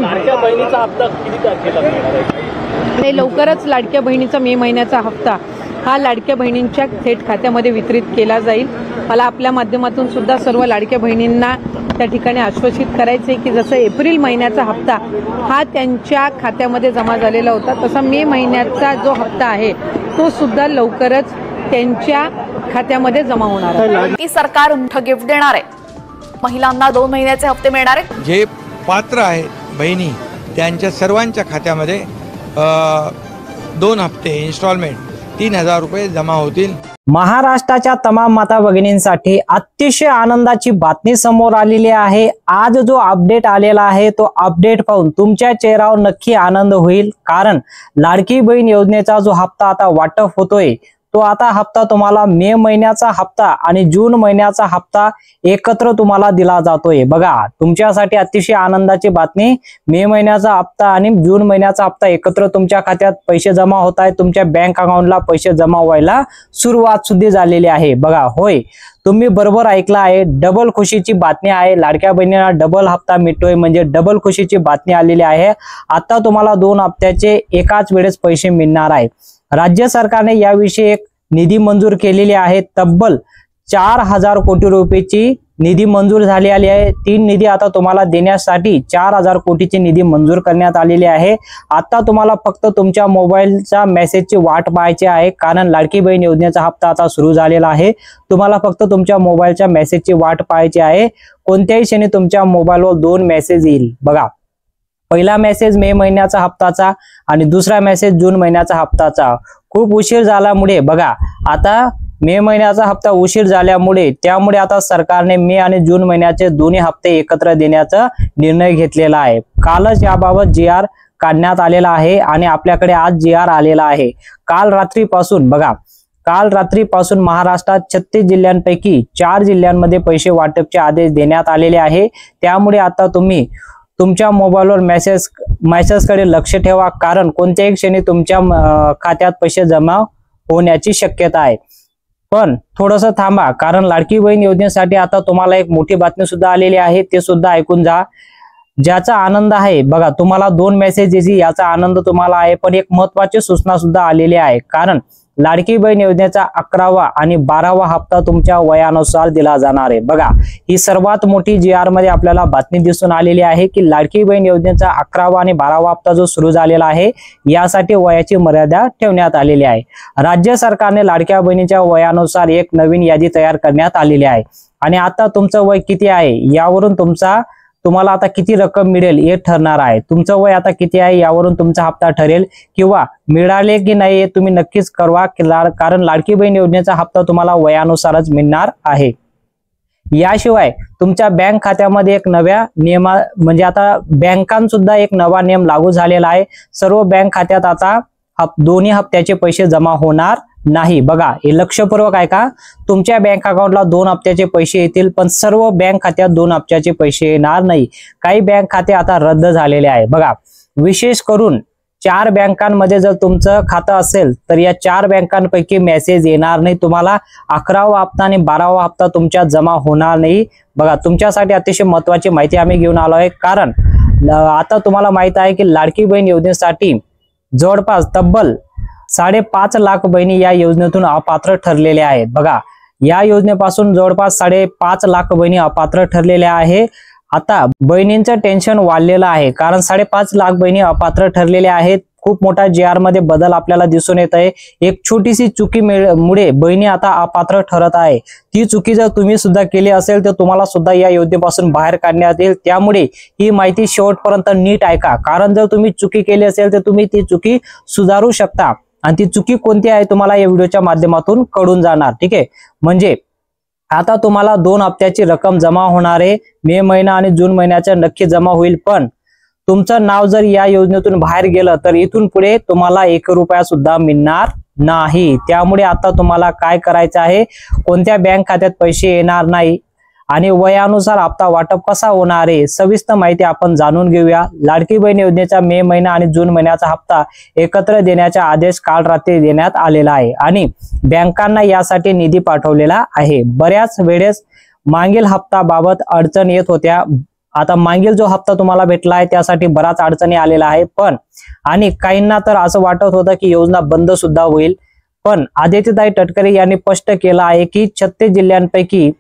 लाडक्या बहिणीचा हप्ता किती तारखेला मिळणार आहे? आणि लवकरच लाडक्या बहिणीचा मे महिन्याचा हप्ता हा लाडक्या बहिणींच्या थेट खात्यामध्ये वितरित केला जाईल। मला आपल्या माध्यमातून सुद्धा सर्व लाडक्या बहिणींना त्या ठिकाणी आश्वासित करायचं आहे की जसं एप्रिल महिन्याचा हप्ता हा त्यांच्या खात्यामध्ये जमा झालेला होता, तसा मे महिन्याचा जो हप्ता आहे तो सुद्धा लवकरच त्यांच्या खात्यामध्ये जमा होणार आहे। की सरकार मोठं गिफ्ट देणार आहे, महिलांना 2 महिन्याचे हप्ते मिळणार आहेत। जे पात्र आहेत बहिणी त्यांच्या सर्वांच्या खात्यामध्ये 2 हप्ते इन्स्टॉलमेंट 3000 रुपये जमा होतील। महाराष्ट्राच्या तमाम माता भगिनींसाठी अतिशय आनंदाची बातमी समोर आलेली आहे। आज जो अपडेट आलेला आहे तो अपडेट पाहून तुमच्या चेहऱ्यावर नक्की आनंद होईल, कारण लाडकी बहीण योजनेचा जो हप्ता आता वाटप होतोय तो आता हप्ता तुम्हाला मे महिन्याचा हप्ता आणि जून महिन्याचा हप्ता एकत्र तुम्हाला दिला जातोय। बघा, तुमच्यासाठी अतिशय आनंदाची बातमी, मे महिन्याचा हप्ता आणि जून महिन्याचा हप्ता एकत्र तुमच्या खात्यात पैसे जमा होत आहे। तुमच्या बँक अकाउंटला पैसे जमा व्हायला सुरुवात सुद्धा झालेली आहे। बघा, होय, तुम्ही बरोबर ऐकला आहे, डबल खुशीची बातमी आहे। लाडक्या बहिणींना डबल हप्ता मिळतोय म्हणजे डबल खुशीची बातमी आलेली आहे। आता तुम्हाला 2 हप्त्याचे एकाच वेळेस पैसे मिळणार आहे। राज्य सरकारने याविषयी एक निधी मंजूर केलेली आहे। तब्बल 4000 कोटी रुपयाची निधी मंजूर झालेली आहे। 3 निधी आता तुम्हाला देण्यासाठी 4000 कोटीची निधी मंजूर करण्यात आलेली आहे। आता तुम्हाला फक्त तुमच्या मोबाईलच्या मेसेजची वाट पाहायची आहे, कारण लाडकी बहीण योजनेचा हप्ता आता सुरू झालेला आहे। तुम्हाला फक्त तुमच्या मोबाईलच्या मेसेजची वाट पाहायची आहे। कोणत्याही क्षणी तुमच्या मोबाईलवर 2 मेसेज येईल। बघा, पहिला मेसेज मे महिन्याचा हप्ताचा आणि दुसरा मेसेज जून महिन्याचा हप्ताचा। खूप उशीर झाल्यामुळे बघा, आता मे महिन्याचा हप्ता उशीर झाल्यामुळे त्यामुळे आता सरकारने मे आणि जून महिन्याचे दोन्ही हप्ते एकत्र देण्याचा निर्णय घेतलेला आहे। कालच याबाबत GR काढण्यात आलेला आहे आणि आपल्याकडे आज GR आलेला आहे। काल रात्रीपासून महाराष्ट्रात 36 जिल्ह्यांपैकी 4 जिल्ह्यांमध्ये पैसे वाटपचे आदेश देण्यात आलेले आहे। त्यामुळे आता तुम्ही तुमच्या मोबाईलवर मेसेजकडे लक्ष ठेवा, कारण कोणत्याही क्षणी तुमच्या खात्यात पैसे जमा होण्याची शक्यता आहे। पण थोडंसं थांबा, कारण लाडकी बहीण योजनेसाठी आता तुम्हाला एक मोठी बातमी सुद्धा आलेली आहे, ते सुद्धा ऐकून जा। ज्याचा आनंद आहे, बघा, तुम्हाला 2 मेसेज येतील याचा आनंद तुम्हाला आहे, पण एक महत्त्वाची सूचना सुद्धा आलेली आहे, कारण लाडकी बहीण योजनेचा 11वा आणि 12वा हप्ता तुमच्या वयानुसार दिला जाणार आहे। बघा, ही सर्वात मोठी GR मध्ये आपल्याला बातमी दिसून आलेली आहे की लाडकी बहीण योजनेचा 11वा आणि 12वा हप्ता जो सुरू झालेला आहे यासाठी वयाची मर्यादा ठेवण्यात आलेली आहे। राज्य सरकारने लाडक्या बहिणीच्या वयानुसार एक नवीन यादी तयार करण्यात आलेली आहे आणि आता तुमचं वय किती आहे यावरून तुम्हाला आता किती रक्कम मिळेल हे ठरणार आहे। तुमचं वय आता किती आहे यावरून तुमचा हप्ता ठरेल, किंवा मिळाले की नाही हे तुम्ही नक्कीच कळवा, कारण लाडकी बहीण योजनेचा हप्ता तुम्हाला वयानुसारच मिळणार आहे। याशिवाय तुमच्या बँक खात्यामध्ये एक नव्या नियमा म्हणजे आता बँकांसुद्धा एक नवा नियम लागू झालेला आहे। सर्व बँक खात्यात आता दोन्ही हप्त्याचे पैसे जमा होणार नाही। बघा, हे लक्षपूर्वक आहे का, तुमच्या बँक अकाउंटला 2 हप्त्याचे पैसे येतील, पण सर्व बँक खात्यात 2 हप्त्याचे पैसे येणार नाही। काही बँक खाते आता रद्द झालेले आहे। बघा, विशेष करून 4 बँकांमध्ये जर तुमचं खातं असेल तर या 4 बँकांपैकी मेसेज येणार नाही तुम्हाला। 11वा हप्ता आणि 12वा हप्ता तुमच्यात जमा होणार नाही। बघा, तुमच्यासाठी अतिशय महत्त्वाची माहिती आम्ही घेऊन आलो आहे, कारण आता तुम्हाला माहित आहे की लाडकी बहीण योजनेसाठी जवळपास तब्बल 5.5 लाख बहिणी या योजनेतून अपात्र ठरलेल्या आहेत। बघा, या योजनेपासून जवळपास 5.5 लाख बहिणी अपात्र ठरलेल्या आहे। आता बहिणींचं टेन्शन वाढलेलं आहे, कारण 5.5 लाख बहिणी अपात्र ठरलेल्या आहेत। खूप मोठा GR मध्ये बदल आपल्याला दिसून येत आहे। एक छोटीशी चुकीमुळे बहिणी आता अपात्र ठरत आहे। ती चुकी जर तुम्ही सुद्धा केली असेल तर तुम्हाला सुद्धा या योजनेपासून बाहेर काढण्यात येईल। त्यामुळे ही माहिती शेवटपर्यंत नीट ऐका, कारण जर तुम्ही चुकी केली असेल तर तुम्ही ती चुकी सुधारू शकता आणि ती चुकी कोणती आहे तुम्हाला या व्हिडिओच्या माध्यमातून कळून जाणार। ठीक आहे, म्हणजे आता तुम्हाला 2 हप्त्याची रक्कम जमा होणार आहे। मे महिना आणि जून महिन्याचा नक्की जमा होईल, पण तुमचं नाव जर या योजनेतून बाहेर गेलं तर इथून पुढे तुम्हाला 1 रुपया सुद्धा मिळणार नाही। त्यामुळे आता तुम्हाला काय करायचं आहे, कोणत्या बँक खात्यात पैसे येणार नाही आणि वयानुसार हप्ता वाटप कसा होणार आहे सविस्तर माहिती आपण जाणून घेऊया। लाडकी बहीण योजनेचा मे महिना आणि जून महिन्याचा हप्ता एकत्र देण्याचा आदेश काल रात्री देण्यात आलेला आहे आणि बँकांना यासाठी निधी पाठवलेला आहे। बऱ्याच वेळेस मागील हप्ता बाबत अडचण येत होत्या आता मागील जो हप्ता तुम्हाला भेटला आहे त्यासाठी बराच अडचणी आलेला आहे, पण आणि काहींना तर असं वाटत होतं की योजना बंद सुद्धा होईल, पण आदित्यताई तटकरे यांनी स्पष्ट केलं आहे की 36 जिल्ह्यांपैकी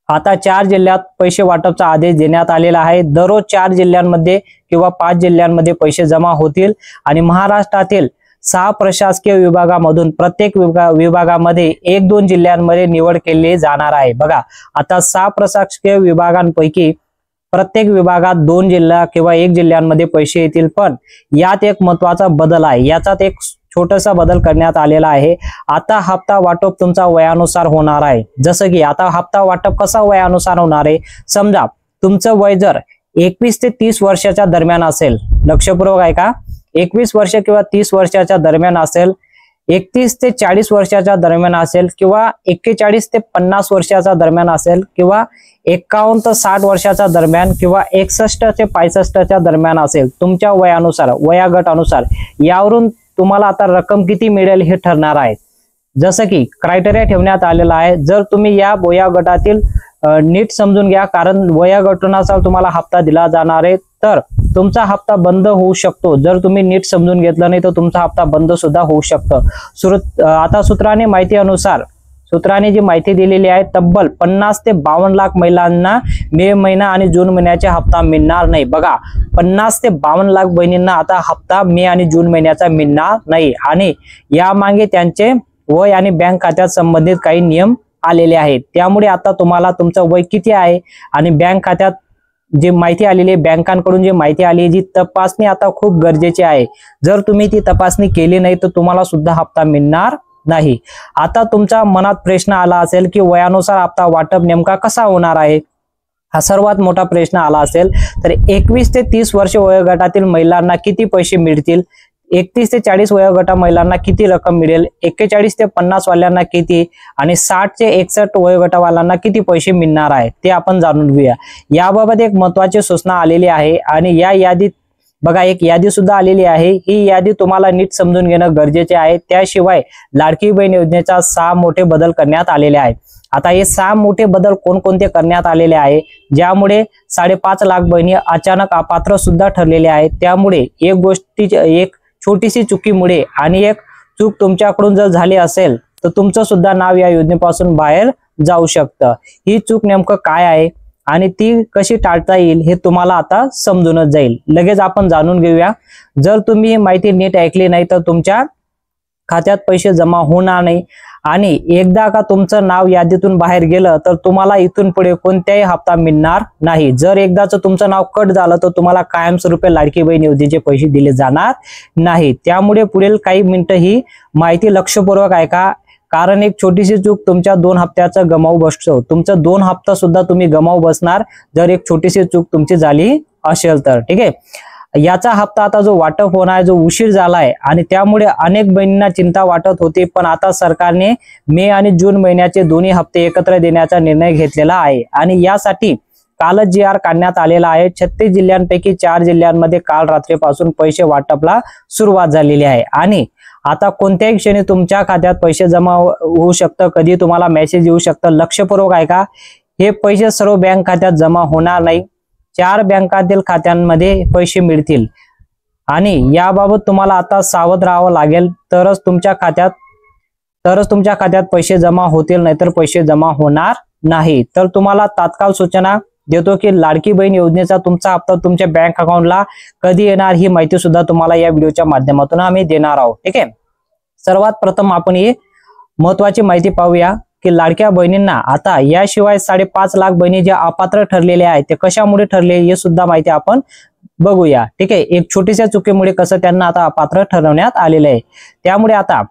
आता 4 जिल्ह्यात पैसे वाटपचा आदेश देण्यात आलेला आहे। दररोज 4 जिल्ह्यांमध्ये किंवा 5 जिल्ह्यांमध्ये पैसे जमा होतील आणि महाराष्ट्रातील 6 प्रशासकीय विभागामधून प्रत्येक विभागामध्ये 1-2 जिल्ह्यांमध्ये निवड केली जाणार आहे। बघा, आता 6 प्रशासकीय विभागांपैकी प्रत्येक विभागात 2 जिल्हा किंवा 1 जिल्ह्यांमध्ये पैसे येतील, पण यात एक महत्त्वाचा बदल आहे। याचात एक छोटासा बदल करण्यात आलेला आहे। आता हप्ता वाटप तुमचा वयानुसार होणार आहे। जसं की आता हप्ता वाटप कसा वयानुसार होणार आहे, समजा तुमचं वय जर 21 ते 30 वर्षाच्या दरम्यान असेल, लक्षपूर्वक आहे का, 21 वर्ष किंवा 30 वर्षाच्या दरम्यान असेल, 31 ते 40 वर्षाच्या दरम्यान असेल, किंवा 41 ते 50 वर्षाच्या दरम्यान असेल, किंवा 51 ते 60 वर्षाच्या दरम्यान, किंवा 61 ते 65च्या दरम्यान असेल, तुमच्या वयानुसार वयोगटानुसार यावरून तुम्हाला आता रक्कम किती मिळेल हे ठरणार आहे। जसं की क्रायटेरिया ठेवण्यात आलेला आहे। जर तुम्ही या वयोगटातील नीट समजून घ्या, कारण वयोगटानुसार तुम्हाला हप्ता दिला जाणार आहे, तर तुमचा हप्ता बंद होऊ शकतो। जर तुम्ही नीट समजून घेतलं नाही तर तुमचा हप्ता बंद सुद्धा होऊ शकतं। आता सूत्राने जी माहिती दिलेली आहे, तब्बल 50 ते 52 लाख महिलांना मे महिना आणि जून महिन्याचा हप्ता मिळणार नाही। बघा, 50 ते 52 लाख बहिणींना आता हप्ता मे आणि जून महिन्याचा मिळणार नाही, आणि यामागे त्यांचे वय आणि बँक खात्यात संबंधित काही नियम आलेले आहेत। त्यामुळे आता तुम्हाला तुमचं वय किती आहे आणि बँक खात्यात जी माहिती आलेली आहे, बँकांकडून जी माहिती आली, जी तपासणी आता खूप गरजेची आहे। जर तुम्ही ती तपासणी केली नाही तर तुम्हाला सुद्धा हप्ता मिळणार नाही। आता तुमच्या मनात प्रश्न आला असेल की वयानुसार हप्ता वाटप नेमका कसा होणार आहे, हा सर्वात मोठा प्रश्न आला असेल। तर 21 ते 30 वर्ष वयोगटातील महिलांना किती पैसे मिळतील, 31 ते 40 वयोगटा महिलांना किती रक्कम मिळेल, 41 ते 50 वाल्यांना किती, आणि 60 ते 61 वयोगटावाल्यांना किती पैसे मिळणार आहे ते आपण जाणून घेऊया। याबाबत एक महत्त्वाची सूचना आलेली आहे, आणि या यादीत बघा एक यादी सुद्धा आलेली आहे। ही यादी तुम्हाला नीट समजून घेणं गरजेचे आहे। त्याशिवाय लाडकी बहीण योजनेचा 6 मोठे बदल करण्यात आलेले आहेत। आता हे 6 मोठे बदल कोणकोणते करण्यात आलेले आहे, ज्यामुळे 5.5 लाख बहिणी अचानक अपात्र सुद्धा ठरलेले आहेत। त्यामुळे एक छोटीशी चुकीमुळे आणि एक चूक तुमच्याकडून जर झाली असेल तर तुमचं सुद्धा नाव या योजनेपासून बाहेर जाऊ शकतं। ही चूक नेमकं काय आहे आणि ती कशी टाळता येईल हे तुम्हाला आता समजूनच जाईल। लगेच आपण जाणून घेऊया। जर तुम्ही ही माहिती नीट ऐकली नाही तर तुमच्या खात्यात पैसे जमा होणार नाही, आणि एकदा का तुमचं नाव यादीतून बाहेर गेलं तर तुम्हाला इथून पुढे कोणत्याही हप्ता मिळणार नाही। जर एकदाच तुमचं नाव कट झालं तर तुम्हाला कायमस्वरूपी लाडकी बहीण योजनेचे पैसे दिले जाणार नाही। त्यामुळे पुढील काही मिनिटं ही माहिती लक्षपूर्वक ऐका, कारण एक छोटीशी चूक तुमच्या 2 हप्त्याचं गमावू बसतो। तुमचं 2 हप्ता सुद्धा तुम्ही गमावू बसणार जर एक छोटीशी चूक तुमची झाली असेल तर, ठीक आहे। याचा हप्ता आता जो वाटप होणार जो उशीर झालाय, आणि त्यामुळे अनेक बहिणींना चिंता वाटत होती, पण आता सरकारने मे आणि जून महिन्याचे दोन्ही हप्ते एकत्र देण्याचा निर्णय घेतलेला आहे, आणि यासाठी कालच GR काढण्यात आलेला आहे। 36 जिल्ह्यांपैकी 4 जिल्ह्यांमध्ये काल रात्रीपासून पैसे वाटपला सुरुवात झालेली आहे, आणि आता कोणत्याही क्षणी तुमच्या खात्यात पैसे जमा होऊ शकतं, कधी तुम्हाला मेसेज येऊ शकतं। लक्षपूर्वक ऐका, हे पैसे सर्व बँक खात्यात जमा होणार नाही, 4 बँकातील खात्यांमध्ये पैसे मिळतील, आणि याबाबत तुम्हाला आता सावध राहावं लागेल, तरच तुमच्या खात्यात पैसे जमा होतील, नाहीतर पैसे जमा होणार नाही। तर तुम्हाला तात्काळ सूचना देतो की लाडकी बहीण योजनेचा तुमचा हप्ता तुमच्या बँक अकाउंटला कधी येणार ही माहिती सुद्धा तुम्हाला या व्हिडिओच्या माध्यमातून आम्ही देणार आहोत, ठीक आहे। सर्वात प्रथम आपण ही महत्त्वाची माहिती पाहूया की लाडक्या बहिणींना आता याशिवाय 5.5 लाख बहिणी ज्या अपात्र ठरलेल्या आहेत ते कशामुळे ठरले हे सुद्धा माहिती आपण बघूया, ठीक आहे। एक छोटीशा चुकीमुळे कसं त्यांना आता अपात्र ठरवण्यात आलेले आहे। त्यामुळे आता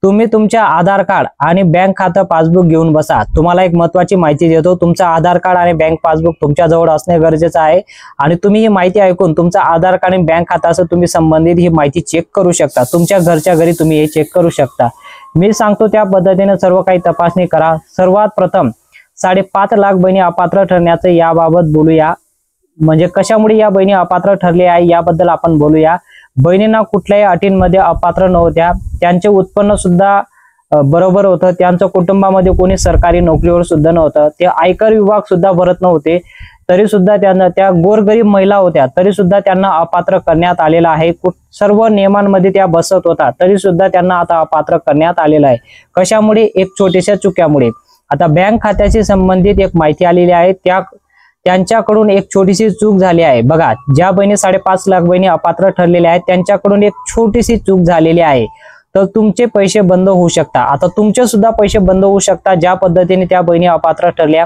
तुम्ही तुमच्या आधार कार्ड आणि बँक खातं पासबुक घेऊन बसा। तुम्हाला एक महत्त्वाची माहिती देतो, तुमचं आधार कार्ड आणि बँक पासबुक तुमच्या जवळ असणे गरजेचं आहे, आणि तुम्ही ही माहिती ऐकून तुमचं आधार कार्ड आणि बँक खात्याचं तुम्ही संबंधित ही माहिती चेक करू शकता। तुमच्या घरच्या घरी तुम्ही हे चेक करू शकता। मी सांगतो त्या पद्धतीने सर्व काही तपासणी करा। सर्वात प्रथम 5.5 लाख बहिणी अपात्र ठरण्याचं याबाबत बोलूया, म्हणजे कशामुळे या बहिणी अपात्र ठरल्या आहे याबद्दल आपण बोलूया। बहिणींना कुठल्याही अटींमध्ये अपात्र नव्हत्या, त्यांचे उत्पन्न सुद्धा बरोबर होतं, त्यांच्या कुटुंबामध्ये कोणी सरकारी नोकरीवर सुद्धा नव्हतं, ते आयकर विभाग सुद्धा भरत नव्हते, तरी सुद्धा त्यांना, त्या गोरगरीब महिला होत्या तरी सुद्धा त्यांना अपात्र करण्यात आलेलं आहे। सर्व नियमांमध्ये त्या बसत होता तरी सुद्धा त्यांना आता अपात्र करण्यात आलेलं आहे। कशामुळे? एक छोट्याशा चुक्यामुळे। आता बँक खात्याशी संबंधित एक माहिती आलेली आहे, त्यांच्याकडून एक छोटीशी चूक झाली आहे। बघा, ज्या बहिणी 5.5 लाख बहिणी अपात्र ठरलेल्या आहेत त्यांच्याकडून एक छोटीशी चूक झालेली आहे, तर तुमचे पैसे बंद होऊ शकतात। आता तुमचे सुद्धा पैसे बंद होऊ शकतात। ज्या पद्धतीने त्या बहिणी अपात्र ठरल्या,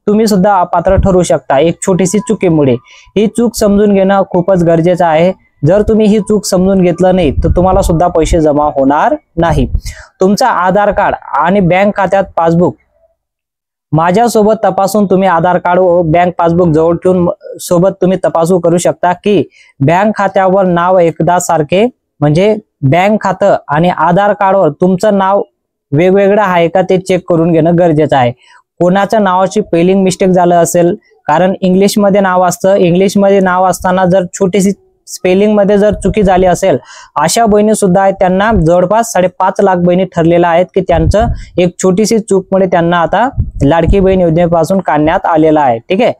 तुम्ही सुद्धा अपात्र ठरू शकता एक छोटीशी चुकीमुळे। ही चूक समजून घेणं खूपच गरजेचं आहे। जर तुम्ही ही चूक समजून घेतलं नाही तर तुम्हाला सुद्धा पैसे जमा होणार नाही। तुमचा आधार कार्ड आणि बँक खात्यात पासबुक माझ्यासोबत तपासून तुम्ही आधार कार्ड व बँक पासबुक जवळ ठेवून सोबत तुम्ही तपासू करू शकता की बँक खात्यावर नाव एकदा सारखे, म्हणजे बँक खातं आणि आधार कार्डवर तुमचं नाव वेगवेगळं आहे का ते चेक करून घेणं गरजेचं आहे। कोणाच्या नावाची स्पेलिंग मिस्टेक झालं असेल, कारण इंग्लिशमध्ये नाव असतं, इंग्लिशमध्ये नाव असताना जर छोटीशी स्पेलिंग मध्ये जर चुकी झाली असेल, अशा बहिणी सुद्धा आहेत, त्यांना जवळपास 5.5 लाख बहिणी ठरलेल्या आहेत की त्यांचं एक छोटीशी चूकमुळे त्यांना आता लाडकी बहीण योजनेपासून काढण्यात आलेला आहे। ठीक आहे,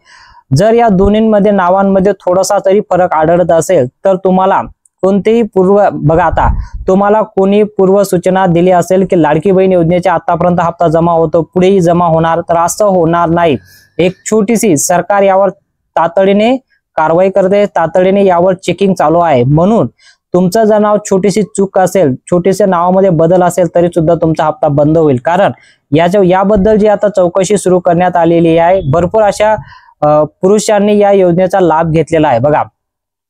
जर या दोन्हींमध्ये नावांमध्ये थोडासा तरी फरक आढळत असेल तर तुम्हाला कोणतेही बघा, आता तुम्हाला कोणी पूर्व सूचना दिली असेल की लाडकी बहीण योजनेचा आतापर्यंत हप्ता जमा होतो, पुढेही जमा होणार, तर असं होणार नाही। एक छोटीशी सरकार यावर तातडीने कारवाई करते, तातडीने यावर चेकिंग चालू आहे। म्हणून तुमचं जर नाव छोटीशी चूक असेल, छोटीशा नावामध्ये बदल असेल तरी सुद्धा तुमचा हप्ता बंद होईल, कारण याबद्दल जी आता चौकशी सुरू करण्यात आलेली आहे। भरपूर अशा पुरुषांनी या योजनेचा लाभ घेतलेला आहे। बघा,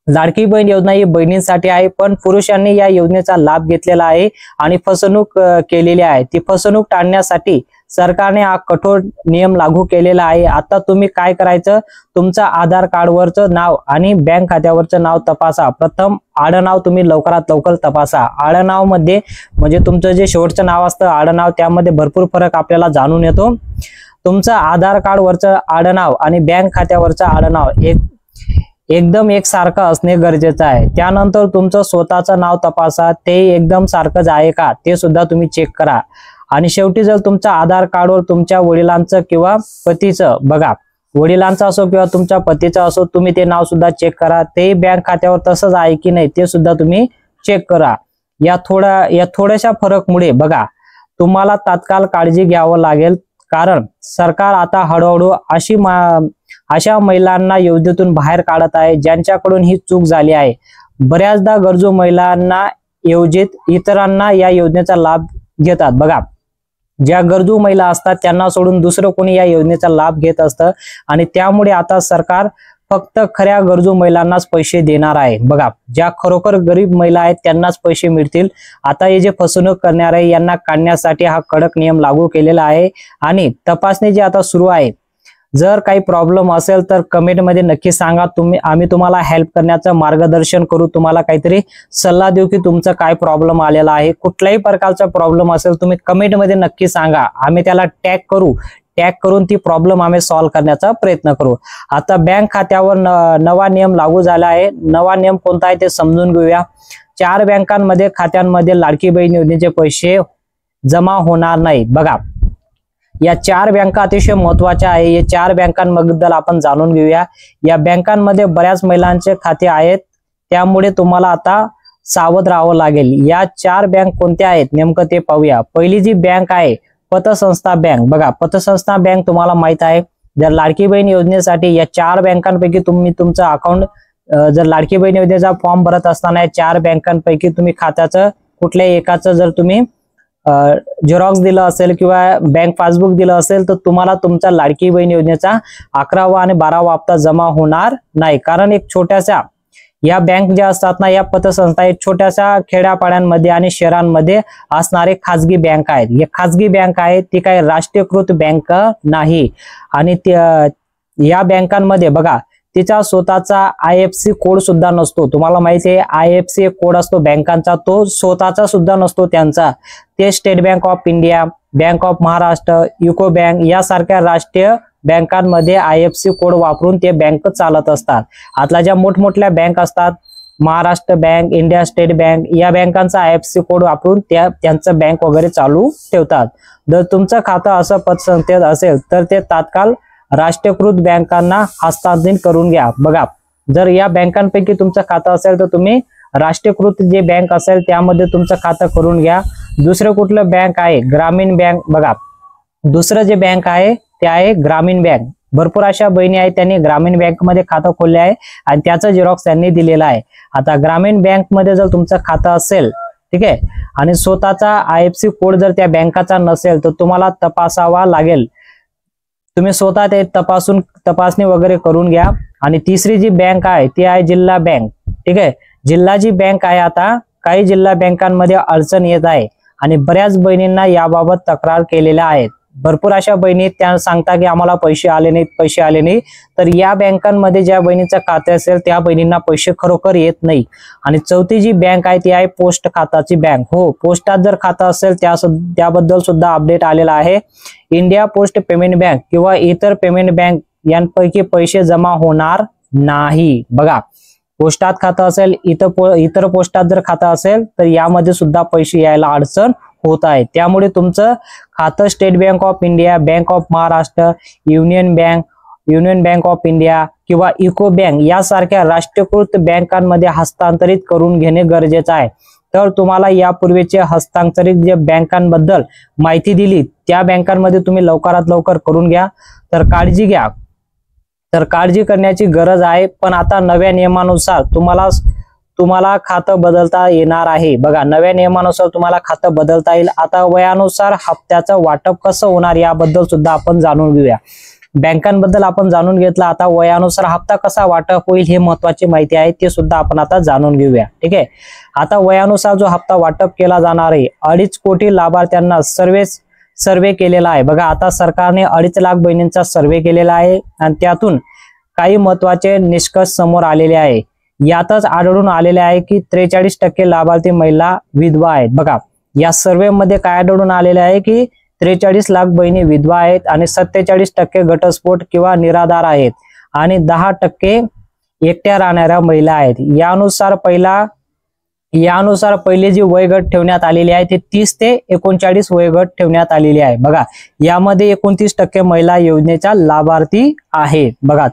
लाडकी बहीण योजना ही बहिणींसाठी आहे, पण पुरुषांनी या योजनेचा लाभ घेतलेला आहे आणि फसवणूक केलेली आहे। ती फसवणूक टाळण्यासाठी सरकारने हा कठोर नियम लागू केलेला आहे। आता तुम्ही काय करायचं, तुमचं आधार कार्डवरचं नाव आणि बँक खात्यावरचं नाव तपासा। प्रथम आडनाव तुम्ही लवकरात लवकर तपासा। आडनाव मध्ये म्हणजे तुमचं जे शेवटचं नाव असतं आडनाव, त्यामध्ये भरपूर फरक आपल्याला जाणून येतो। तुमचं आधार कार्डवरचं आडनाव आणि बँक खात्यावरचं आडनाव एकदम एकसारखं असणे गरजेचं आहे। त्यानंतर तुमचं स्वतःचं नाव तपासा, ते एकदम सारखंच आहे का ते सुद्धा तुम्ही चेक करा। आणि शेवटी जर तुमच्या आधार कार्डवर तुमच्या वडिलांचं किंवा पतीचं, बघा वडिलांचं असो किंवा तुमच्या पतीचं असो, तुम्ही ते नाव सुद्धा चेक करा, ते बँक खात्यावर तसंच आहे की नाही ते सुद्धा तुम्ही चेक करा। या थोड्याशा फरकमुळे बघा तुम्हाला तात्काळ काळजी घ्यावं लागेल, कारण सरकार आता हळूहळू अशा महिलांना योजनेतून बाहेर काढत आहे ज्यांच्याकडून ही चूक झाली आहे। बऱ्याचदा गरजू महिलांना योजित इतरांना या योजनेचा लाभ घेतात। बघा, ज्या गरजू महिला असतात त्यांना सोडून दुसरं कोणी या योजनेचा लाभ घेत असतं आणि त्यामुळे आता सरकार फक्त खऱ्या गरजू महिलांनाच पैसे देणार आहे। बघा, ज्या खरोखर गरीब महिला आहेत त्यांनाच पैसे मिळतील। आता हे जे फसवणूक करणार आहे यांना काढण्यासाठी हा कडक नियम लागू केलेला आहे आणि तपासणी जी आता सुरू आहे। जर काही प्रॉब्लेम असेल तर कमेंट मध्ये नक्की सांगा, आम्ही तुम्हाला हेल्प करण्याचं मार्गदर्शन करू, तुम्हाला काहीतरी सल्ला देऊ की तुमचा काय प्रॉब्लेम आलेला आहे। कुठल्याही प्रकारचा प्रॉब्लेम असेल तुम्ही कमेंट मध्ये नक्की सांगा, आम्ही त्याला टॅग करून ती प्रॉब्लेम आम्ही सॉल्व्ह करण्याचा प्रयत्न करू। आता बँक खात्यावर नवा नियम लागू झाला आहे। नवा नियम कोणता आहे ते समजून घेऊया। 4 बँकांमध्ये खात्यांमध्ये लाडकी बहीण योजनेचे पैसे जमा होणार नाही। बघा, या 4 बँका अतिशय महत्वाच्या आहे। या 4 बँकांबद्दल आपण जाणून घेऊया। या बँकांमध्ये बऱ्याच महिलांचे खाते आहेत, त्यामुळे तुम्हाला आता सावध राहावं लागेल। या 4 बँक कोणत्या आहेत नेमकं ते पाहूया। पहिली जी बँक आहे पतसंस्था बँक। बघा, पतसंस्था बँक तुम्हाला माहित आहे, जर लाडकी बहीण योजनेसाठी या 4 बँकांपैकी तुम्ही तुमचं अकाउंट, जर लाडकी बहीण योजनेचा फॉर्म भरत असताना या 4 बँकांपैकी तुम्ही खात्याचं कुठल्याही एकाचं जर तुम्ही झेरॉक्स दिलं असेल किंवा बँक पासबुक दिलं असेल तर तुम्हाला तुमचा लाडकी बहीण योजनेचा 11वा आणि 12वा हप्ता जमा होणार नाही। कारण एक छोट्याशा या बँक ज्या असतात ना, या पतसंस्था एक छोट्याशा खेड्यापाड्यांमध्ये आणि शहरांमध्ये असणारे खाजगी बँक आहेत। हे खाजगी बँक आहेत, ती काही राष्ट्रीयकृत बँक नाही। आणि या बँकांमध्ये बघा तिचा स्वतःचा IFSC कोड सुद्धा नसतो। तुम्हाला माहिती आहे IFSC कोड असतो बँकांचा, तो स्वतःचा सुद्धा नसतो त्यांचा। ते state bank of India, bank of Maharashtra, UCO bank यासारख्या राष्ट्रीय बँकांमध्ये IFSC कोड वापरून ते बँक चालत असतात। आता ज्या मोठमोठ्या बँक असतात, Maharashtra bank, India state bank, या बँकांचा IFSC कोड वापरून त्यांचं बँक वगैरे चालू ठेवतात। जर तुमचं खातं असं पतसंस्थेत असेल तर ते तात्काळ राष्ट्रीयकृत बँकांना हस्तांतरित करून घ्या। बघा, जर या बँकांपैकी तुमचं खातं असेल तर तुम्ही राष्ट्रीयकृत जे बँक असेल त्यामध्ये तुमचं खातं करून घ्या। दुसरं कुठलं बँक आहे? ग्रामीण बँक। बघा, दुसरं जे बँक आहे ते आहे ग्रामीण बँक। भरपूर अशा बहिणी आहेत त्यांनी ग्रामीण बँक मध्ये खातं खोलले आहे आणि त्याचं झेरॉक्स त्यांनी दिलेला आहे। आता ग्रामीण बँक मध्ये जर तुमचं खातं असेल, ठीक आहे, आणि स्वतःचा IFSC कोड जर त्या बँकाचा नसेल तर तुम्हाला तपासावा लागेल। तुम्ही स्वतः ते तपासणी वगैरे करून घ्या। आणि तिसरी जी बँक आहे ती आहे जिल्हा बँक, ठीक आहे। जिल्हा जी बँक आहे, आता काही जिल्हा बँकांमध्ये अडचण येत आहे आणि बऱ्याच बहिणींना याबाबत तक्रार केलेल्या आहेत। भरपूर अशा बहिणी त्या सांगता की आम्हाला पैसे आले नाही, तर या बँकांमध्ये ज्या बहिणीचं खाते असेल त्या बहिणींना पैसे खरोखर येत नाही। आणि चौथी जी बँक आहे ती आहे पोस्ट खात्याची बँक। हो, पोस्टात जर खातं असेल त्याबद्दल सुद्धा अपडेट आलेला आहे। इंडिया पोस्ट पेमेंट बँक किंवा इतर पेमेंट बँक यांपैकी पैसे जमा होणार नाही। बघा, पोस्टात खातं असेल, इतर पोस्टात जर खातं असेल तर यामध्ये सुद्धा पैसे यायला अडचण होत आहे। त्यामुळे तुमचं खातं state bank of India, bank of Maharashtra, union bank of India किंवा इको बँक यासारख्या राष्ट्रीयकृत बँकांमध्ये हस्तांतरित करून घेणे गरजेचं आहे। तर तुम्हाला यापूर्वीचे हस्तांतरित जे बँकांबद्दल माहिती दिली त्या बँकांमध्ये तुम्ही लवकरात लवकर करून घ्या। तर काळजी करण्याची गरज आहे। पण आता नव्या नियमानुसार तुम्हाला खातं बदलता येणार आहे। बघा, नव्या नियमानुसार तुम्हाला खातं बदलता येईल। आता वयानुसार हप्त्याचं वाटप कसं होणार याबद्दल सुद्धा आपण जाणून घेऊया। बँकांबद्दल आपण जाणून घेतलं, आता वयानुसार हप्ता कसा वाटप होईल हे महत्वाची माहिती आहे, ते सुद्धा आपण आता जाणून घेऊया, ठीक आहे। आता वयानुसार जो हप्ता वाटप केला जाणार आहे, 2.5 कोटी लाभार्थ्यांना सर्वे केलेला आहे। बघा, आता सरकारने 2.5 लाख बहिणींचा सर्वे केलेला आहे आणि त्यातून काही महत्वाचे निष्कर्ष समोर आलेले आहे। यातच आढळून आलेले आहे की 43% लाभार्थी महिला विधवा आहेत। बघा, या सर्वे मध्ये काय आढळून आलेले आहे की 43 लाख बहिणी विधवा आहेत आणि 47% घटस्फोट किंवा निराधार आहेत आणि 10% एकट्या राहणाऱ्या महिला आहेत। यानुसार पहिली जी वयोगट ठेवण्यात आलेली आहे ते 30 ते 39 वयोगट ठेवण्यात आलेली आहे। बघा, यामध्ये 29% महिला योजनेच्या लाभार्थी आहेत। बघा,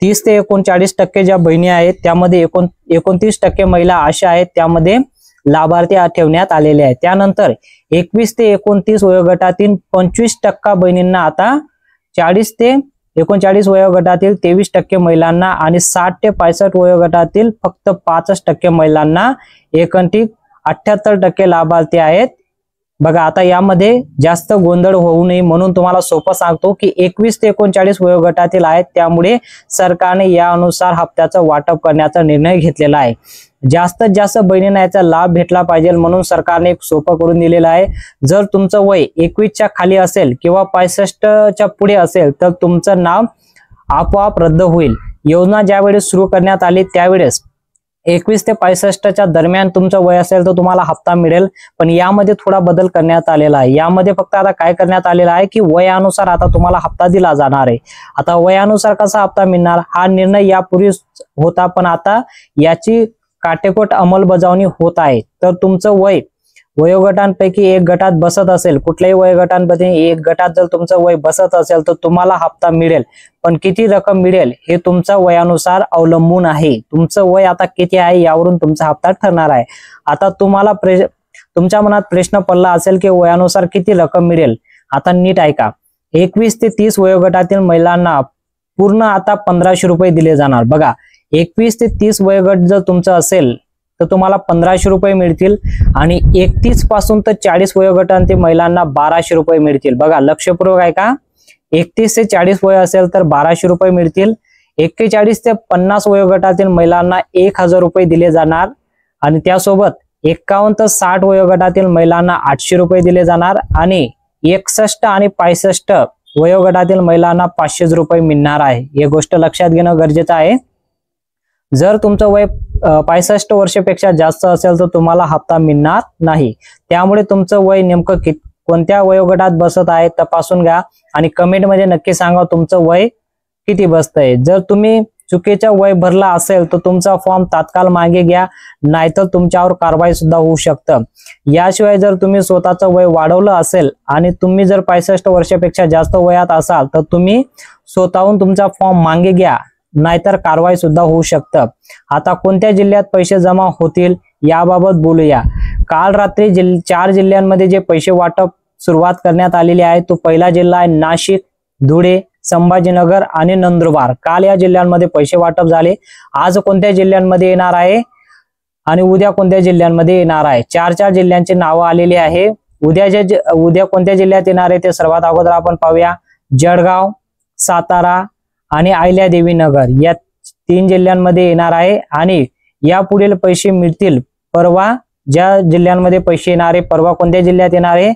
30 ते 39% ज्या बहिणी आहेत त्यामध्ये 29% महिला अशा आहेत त्यामध्ये लाभार्थी ठेवण्यात आलेले आहेत। त्यानंतर 21 ते 29 वयोगटातील 25% बहिणींना आता 40 ते 39 वयोगटातील 23% महिलांना आणि 60 ते 65 वयोगटातील फक्त 65% महिलांना एकंदरीत 78% लाभार्थी आहेत। बघा, आता यामध्ये जास्त गोंधळ होऊ नये म्हणून तुम्हाला सोपं सांगतो की 21 ते 39 वयोगटातील आहेत, त्यामुळे सरकारने यानुसार हप्त्याचं वाटप करण्याचा निर्णय घेतलेला आहे। जास्तीत जास्त बहिणींना याचा लाभ भेटला पाहिजे म्हणून सरकारने एक सोपं करून दिलेलं आहे। जर तुमचं वय 21च्या खाली असेल किंवा 65च्या पुढे असेल तर तुमचं नाव आपोआप रद्द होईल। योजना ज्यावेळेस सुरू करण्यात आली त्यावेळेस 21 ते 65च्या दरम्यान तुमचं वय असेल तर तुम्हाला हप्ता मिळेल, पण यामध्ये थोडा बदल करण्यात आलेला आहे। यामध्ये फक्त आता काय करण्यात आलेला आहे की वयानुसार आता तुम्हाला हप्ता दिला जाणार आहे। आता वयानुसार कसा हप्ता मिळणार हा निर्णय यापूर्वी होता, पण आता याची काटेकोर अंमलबजावणी होत आहे। तर तुमचं वय वयोगटांपैकी एक गटात बसत असेल, कुठल्याही वयोगटांपैकी एक गटात जर तुमचं वय बसत असेल तर तुम्हाला हप्ता मिळेल, पण किती रक्कम मिळेल हे तुमच्या वयानुसार अवलंबून आहे। तुमचं वय आता किती आहे यावरून तुमचा हप्ता ठरणार आहे। आता तुमच्या मनात प्रश्न पडला असेल की वयानुसार किती रक्कम मिळेल, आता नीट ऐका। 21 ते 30 वयोगटातील महिलांना पूर्ण आता 1500 रुपये दिले जाणार। बघा, 21 ते 30 वयोगट जर तुमचं असेल तर तुम्हाला 1500 रुपये मिळतील आणि 31 पासून तर 40 वयोगटांतील महिलांना 1200 रुपये मिळतील। बघा, लक्षपूर्वक आहे का, 31 ते 40 वय असेल तर 1200 रुपये मिळतील। 41 ते 50 वयोगटातील महिलांना 1000 रुपये दिले जाणार आणि त्यासोबत 51 ते 60 वयोगटातील महिलांना 800 रुपये दिले जाणार आणि 61 आणि 65 वयोगटातील महिलांना 500 रुपये मिळणार आहे। ही गोष्ट लक्षात घेणं गरजेचं आहे। जर तुमचं वय 65 वर्षापेक्षा जास्त असेल तर तुम्हाला हप्ता मिळणार नाही। त्यामुळे तुमचं वय नेमकं कोणत्या वयोगटात बसत आहे तपासून घ्या आणि कमेंट मध्ये नक्की सांगा तुमचं वय किती बसतंय। जर तुम्ही चुकीचा वय भरला असेल तर तुमचा फॉर्म तात्काळ मागे घ्या, नाहीतर तुमच्यावर कारवाई सुद्धा होऊ शकतं। याशिवाय जर तुम्ही स्वतःचं वय वाढवलं असेल आणि तुम्ही जर 65 वर्षापेक्षा जास्त वयात असाल तर तुम्ही स्वतःहून तुमचा फॉर्म मागे घ्या, नाहीतर कारवाई सुद्धा होऊ शकतं। आता कोणत्या जिल्ह्यात पैसे जमा होतील याबाबत बोलूया। काल रात्री 4 जिल्ह्यांमध्ये जे पैसे वाटप सुरुवात करण्यात आलेली आहे तो पहिला जिल्हा आहे नाशिक, धुळे, संभाजीनगर आणि नंदुरबार। काल या जिल्ह्यांमध्ये पैसे वाटप झाले। आज कोणत्या जिल्ह्यांमध्ये येणार आहे आणि उद्या कोणत्या जिल्ह्यांमध्ये येणार आहे, 4 जिल्ह्यांची नावं आलेली आहे। उद्या कोणत्या जिल्ह्यात येणार आहे ते सर्वात अगोदर आपण पाहूया। जळगाव, सातारा आणि अहिल्यादेवी नगर या 3 जिल्ह्यांमध्ये येणार आहे आणि या पुढील पैसे मिळतील परवा। ज्या जिल्ह्यांमध्ये पैसे येणार आहे परवा कोणत्या जिल्ह्यात येणार आहे,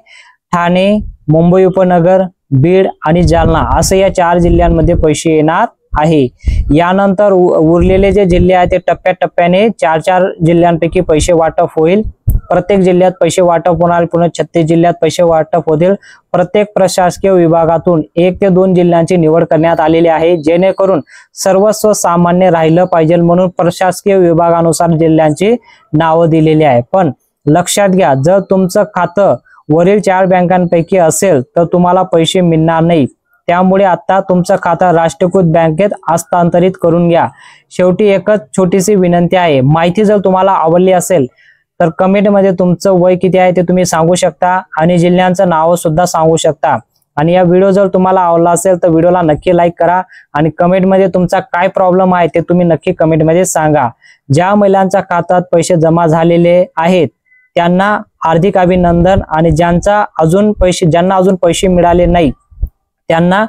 ठाणे, मुंबई उपनगर, बीड आणि जालना असे या 4 जिल्ह्यांमध्ये पैसे येणार आहे। यानंतर उरलेले जे जिल्हे आहेत ते टप्प्याटप्प्याने 4 जिल्ह्यांपैकी पैसे वाटप होईल। प्रत्येक जिल्ह्यात पैसे वाटप होणार, पुणे 36 जिल्ह्यात पैसे वाटप होतील। प्रत्येक प्रशासकीय विभागातून 1 ते 2 जिल्ह्यांची निवड करण्यात आलेली आहे, जेणेकरून सर्वस्व सामान्य राहिलं पाहिजे म्हणून प्रशासकीय विभागानुसार जिल्ह्यांची नावं दिलेली आहे। पण लक्षात घ्या, जर तुमचं खातं वरील 4 बँकांपैकी असेल तर तुम्हाला पैसे मिळणार नाही। त्यामुळे आता तुमचं खातं राष्ट्रीयकृत बँकेत हस्तांतरित करून घ्या। शेवटी एकच छोटीशी विनंती आहे, माहिती जर तुम्हाला आवडली असेल तर कमेंटमध्ये तुमचं वय किती आहे ते तुम्ही सांगू शकता आणि जिल्ह्यांचं नाव सुद्धा सांगू शकता। आणि या व्हिडिओ जर तुम्हाला आवडला असेल तर व्हिडिओला नक्की लाईक करा आणि कमेंटमध्ये तुमचा काय प्रॉब्लेम आहे ते तुम्ही नक्की कमेंटमध्ये सांगा। ज्या महिलांच्या खात्यात पैसे जमा झालेले आहेत त्यांना हार्दिक अभिनंदन आणि ज्यांना अजून पैसे मिळाले नाही त्यांना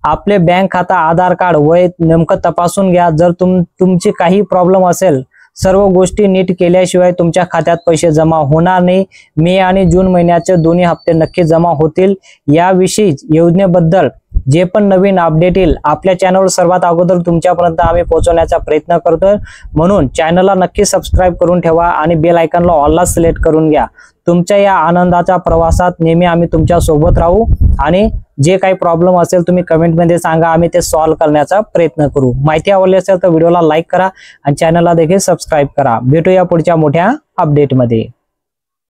आपले बँक खाता, आधार कार्ड, वय नेमकं तपासून घ्या। जर तुमची काही प्रॉब्लेम असेल, सर्व गोष्टी नीट केल्याशिवाय तुमच्या खात्यात पैसे जमा होणार नाही। मे आणि जून महिन्याचे दोन्ही हप्ते नक्की जमा होतील। याविषयी योजनेबद्दल जे पण नवीन अपडेट येईल आपल्या चॅनलवर सर्वात अगोदर तुमच्यापर्यंत आम्ही पोहोचवण्याचा प्रयत्न करतोय, म्हणून चॅनलला नक्की सबस्क्राईब करून ठेवा आणि बेल आयकॉनला ऑलला सिलेक्ट करून घ्या। तुमच्या या आनंदाच्या प्रवासात नेहमी आम्ही तुमच्या सोबत राहू आणि जे काही प्रॉब्लेम असेल तुम्ही कमेंटमध्ये सांगा, आम्ही ते सॉल्व्ह करण्याचा प्रयत्न करू। माहिती आवडली असेल तर व्हिडिओला लाईक करा आणि चॅनलला देखील सबस्क्राईब करा। भेटूया पुढच्या मोठ्या अपडेटमध्ये।